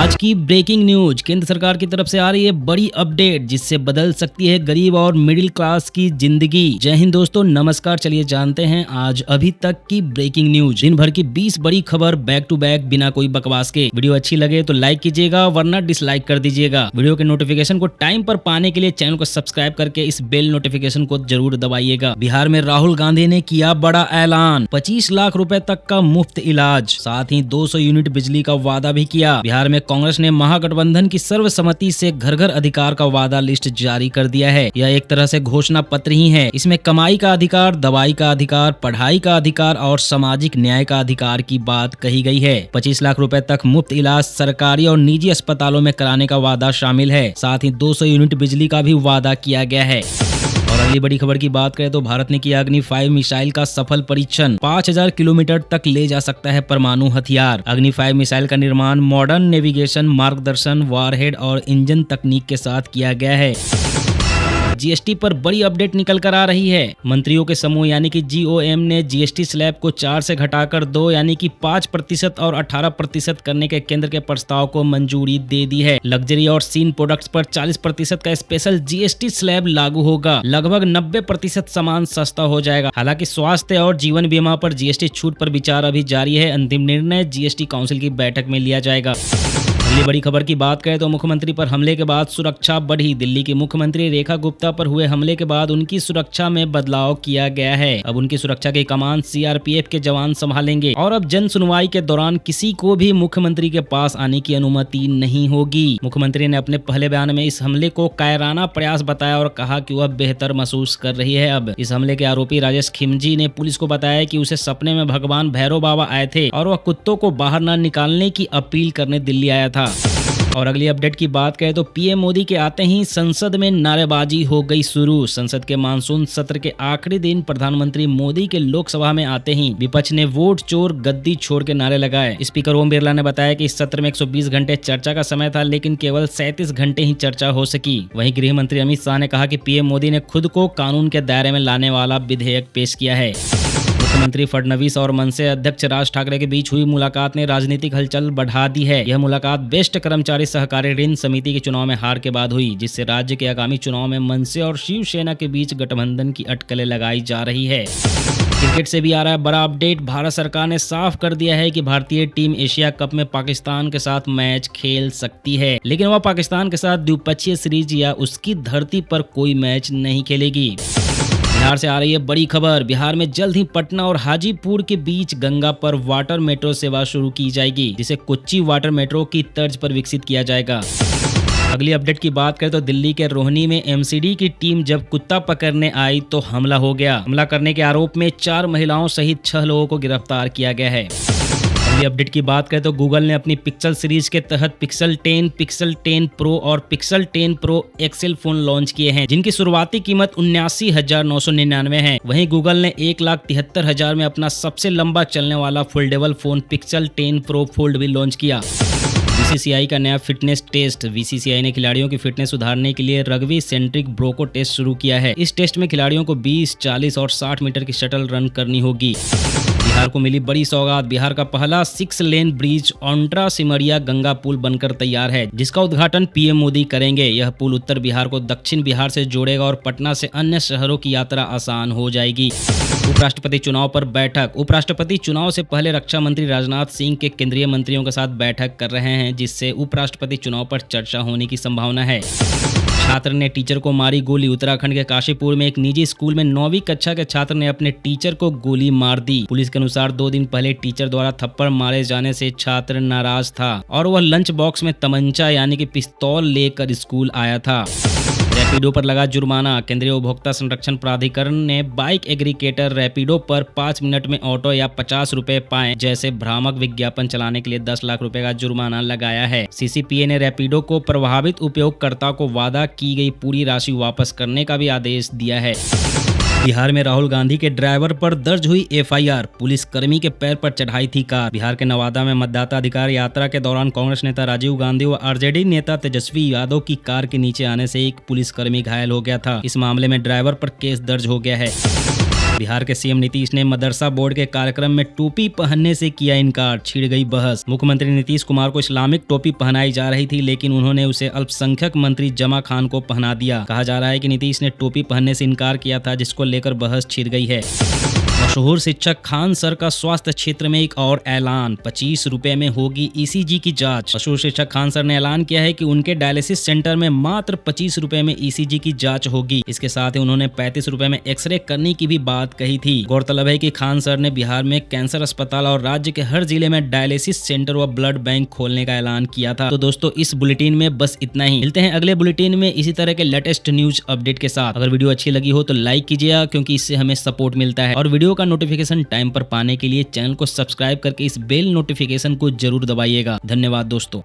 आज की breaking news, केंद्र सरकार की तरफ से आ रही है बड़ी अपडेट जिससे बदल सकती है गरीब और मिडिल क्लास की जिंदगी। जय हिंद दोस्तों, नमस्कार। चलिए जानते हैं आज अभी तक की ब्रेकिंग न्यूज। दिन भर की 20 बड़ी खबर बैक टू बैक बिना कोई बकवास के। वीडियो अच्छी लगे तो लाइक कीजिएगा वरना डिसलाइक कर दीजिएगा। वीडियो के नोटिफिकेशन को टाइम पर पाने के लिए चैनल को सब्सक्राइब करके इस बेल नोटिफिकेशन को जरूर दबाइएगा। बिहार में राहुल गांधी ने किया बड़ा ऐलान, 25 लाख रुपए तक का मुफ्त इलाज, साथ ही 200 यूनिट बिजली का वादा भी किया। बिहार में कांग्रेस ने महागठबंधन की सर्वसम्मति से घर घर अधिकार का वादा लिस्ट जारी कर दिया है। यह एक तरह से घोषणा पत्र ही है। इसमें कमाई का अधिकार, दवाई का अधिकार, पढ़ाई का अधिकार और सामाजिक न्याय का अधिकार की बात कही गई है। 25 लाख रुपए तक मुफ्त इलाज सरकारी और निजी अस्पतालों में कराने का वादा शामिल है। साथ ही 200 यूनिट बिजली का भी वादा किया गया है। और अगली बड़ी खबर की बात करें तो भारत ने किया अग्नि 5 मिसाइल का सफल परीक्षण। 5000 किलोमीटर तक ले जा सकता है परमाणु हथियार। अग्नि 5 मिसाइल का निर्माण मॉडर्न नेविगेशन, मार्गदर्शन, वारहेड और इंजन तकनीक के साथ किया गया है। जीएसटी पर बड़ी अपडेट निकल कर आ रही है। मंत्रियों के समूह यानी कि जीओएम ने जीएसटी स्लैब को 4 से घटाकर 2 यानी कि 5% और 18% करने के केंद्र के प्रस्ताव को मंजूरी दे दी है। लग्जरी और सीन प्रोडक्ट्स पर 40% का स्पेशल जीएसटी स्लैब लागू होगा। लगभग 90% सामान सस्ता हो जाएगा। हालांकि स्वास्थ्य और जीवन बीमा पर जीएसटी छूट पर विचार अभी जारी है। अंतिम निर्णय जीएसटी काउंसिल की बैठक में लिया जाएगा। अगली बड़ी खबर की बात करें तो मुख्यमंत्री पर हमले के बाद सुरक्षा बढ़ी। दिल्ली की मुख्यमंत्री रेखा गुप्ता पर हुए हमले के बाद उनकी सुरक्षा में बदलाव किया गया है। अब उनकी सुरक्षा की कमान सीआरपीएफ के जवान संभालेंगे और अब जन सुनवाई के दौरान किसी को भी मुख्यमंत्री के पास आने की अनुमति नहीं होगी। मुख्यमंत्री ने अपने पहले बयान में इस हमले को कायराना प्रयास बताया और कहा कि वह बेहतर महसूस कर रही है। अब इस हमले के आरोपी राजेश खिमजी ने पुलिस को बताया कि उसे सपने में भगवान भैरव बाबा आए थे और वह कुत्तों को बाहर न निकालने की अपील करने दिल्ली आया था। और अगली अपडेट की बात करें तो पीएम मोदी के आते ही संसद में नारेबाजी हो गई शुरू। संसद के मानसून सत्र के आखिरी दिन प्रधानमंत्री मोदी के लोकसभा में आते ही विपक्ष ने वोट चोर, गद्दी छोड़ के नारे लगाए। स्पीकर ओम बिरला ने बताया कि इस सत्र में 120 घंटे चर्चा का समय था, लेकिन केवल 37 घंटे ही चर्चा हो सकी। वहीं गृह मंत्री अमित शाह ने कहा कि पीएम मोदी ने खुद को कानून के दायरे में लाने वाला विधेयक पेश किया है। मुख्यमंत्री फडणवीस और मनसे अध्यक्ष राज ठाकरे के बीच हुई मुलाकात ने राजनीतिक हलचल बढ़ा दी है। यह मुलाकात बेस्ट कर्मचारी सहकारी ऋण समिति के चुनाव में हार के बाद हुई, जिससे राज्य के आगामी चुनाव में मनसे और शिवसेना के बीच गठबंधन की अटकलें लगाई जा रही है। क्रिकेट से भी आ रहा है बड़ा अपडेट। भारत सरकार ने साफ कर दिया है कि भारतीय टीम एशिया कप में पाकिस्तान के साथ मैच खेल सकती है, लेकिन वह पाकिस्तान के साथ द्विपक्षीय सीरीज या उसकी धरती पर कोई मैच नहीं खेलेगी। बिहार से आ रही है बड़ी खबर। बिहार में जल्द ही पटना और हाजीपुर के बीच गंगा पर वाटर मेट्रो सेवा शुरू की जाएगी, जिसे कोच्चि वाटर मेट्रो की तर्ज पर विकसित किया जाएगा। अगली अपडेट की बात करें तो दिल्ली के रोहिणी में एमसीडी की टीम जब कुत्ता पकड़ने आई तो हमला हो गया। हमला करने के आरोप में 4 महिलाओं सहित 6 लोगों को गिरफ्तार किया गया है। अगली अपडेट की बात करें तो गूगल ने अपनी पिक्सल सीरीज के तहत पिक्सल 10, पिक्सल 10 प्रो और Pixel 10 pro XL phone launch किए हैं, जिनकी शुरुआती कीमत 79,999 है। वहीं गूगल ने 1,73,000 में अपना सबसे लंबा चलने वाला foldable phone pixel 10 pro fold भी लॉन्च किया। बीसीसीआई का नया फिटनेस टेस्ट। बीसीसीआई ने खिलाड़ियों की फिटनेस सुधारने के लिए रग्बी सेंट्रिक ब्रोको टेस्ट शुरू किया है। इस टेस्ट में खिलाड़ियों को 20, 40 और 60 मीटर की शटल रन करनी होगी। बिहार को मिली बड़ी सौगात। बिहार का पहला 6 लेन ब्रिज ओंड्रा सिमरिया गंगा पुल बनकर तैयार है, जिसका उद्घाटन पीएम मोदी करेंगे। यह पुल उत्तर बिहार को दक्षिण बिहार से जोड़ेगा और पटना से अन्य शहरों की यात्रा आसान हो जाएगी। उपराष्ट्रपति चुनाव पर बैठक। उपराष्ट्रपति चुनाव से पहले रक्षा मंत्री राजनाथ सिंह के केंद्रीय मंत्रियों के साथ बैठक कर रहे हैं, जिससे उपराष्ट्रपति चुनाव पर चर्चा होने की संभावना है। छात्र ने टीचर को मारी गोली। उत्तराखंड के काशीपुर में एक निजी स्कूल में 9वीं कक्षा के छात्र ने अपने टीचर को गोली मार दी। पुलिस के अनुसार 2 दिन पहले टीचर द्वारा थप्पड़ मारे जाने से छात्र नाराज था और वह लंच बॉक्स में तमंचा यानी कि पिस्तौल लेकर स्कूल आया था। रैपिडो पर लगा जुर्माना। केंद्रीय उपभोक्ता संरक्षण प्राधिकरण ने बाइक एग्रीगेटर रैपिडो पर 5 मिनट में ऑटो या 50 रुपए पाएं जैसे भ्रामक विज्ञापन चलाने के लिए 10 लाख रुपए का जुर्माना लगाया है। सीसीपीए ने रैपिडो को प्रभावित उपयोगकर्ता को वादा की गई पूरी राशि वापस करने का भी आदेश दिया है। बिहार में राहुल गांधी के ड्राइवर पर दर्ज हुई एफआईआर। पुलिस कर्मी के पैर पर चढ़ाई थी कार। बिहार के नवादा में मतदाता अधिकार यात्रा के दौरान कांग्रेस नेता राजीव गांधी व आरजेडी नेता तेजस्वी यादव की कार के नीचे आने से एक पुलिसकर्मी घायल हो गया था। इस मामले में ड्राइवर पर केस दर्ज हो गया है। बिहार के सीएम नीतीश ने मदरसा बोर्ड के कार्यक्रम में टोपी पहनने से किया इनकार, छिड़ गई बहस। मुख्यमंत्री नीतीश कुमार को इस्लामिक टोपी पहनाई जा रही थी, लेकिन उन्होंने उसे अल्पसंख्यक मंत्री जमा खान को पहना दिया। कहा जा रहा है कि नीतीश ने टोपी पहनने से इनकार किया था, जिसको लेकर बहस छिड़ गई है। मशहूर शिक्षक खान सर का स्वास्थ्य क्षेत्र में एक और ऐलान, 25 रुपए में होगी ईसीजी की जांच। मशहूर शिक्षक खान सर ने ऐलान किया है कि उनके डायलिसिस सेंटर में मात्र 25 रुपए में ईसीजी की जांच होगी। इसके साथ ही उन्होंने 35 रुपए में एक्सरे करने की भी बात कही थी। गौरतलब है कि खान सर ने बिहार में कैंसर अस्पताल और राज्य के हर जिले में डायलिसिस सेंटर व ब्लड बैंक खोलने का ऐलान किया था। तो दोस्तों, इस बुलेटिन में बस इतना ही। मिलते हैं अगले बुलेटिन में इसी तरह के लेटेस्ट न्यूज अपडेट के साथ। अगर वीडियो अच्छी लगी हो तो लाइक कीजिएगा, क्योंकि इससे हमें सपोर्ट मिलता है। और वीडियो का नोटिफिकेशन टाइम पर पाने के लिए चैनल को सब्सक्राइब करके इस बेल नोटिफिकेशन को जरूर दबाइएगा। धन्यवाद दोस्तों।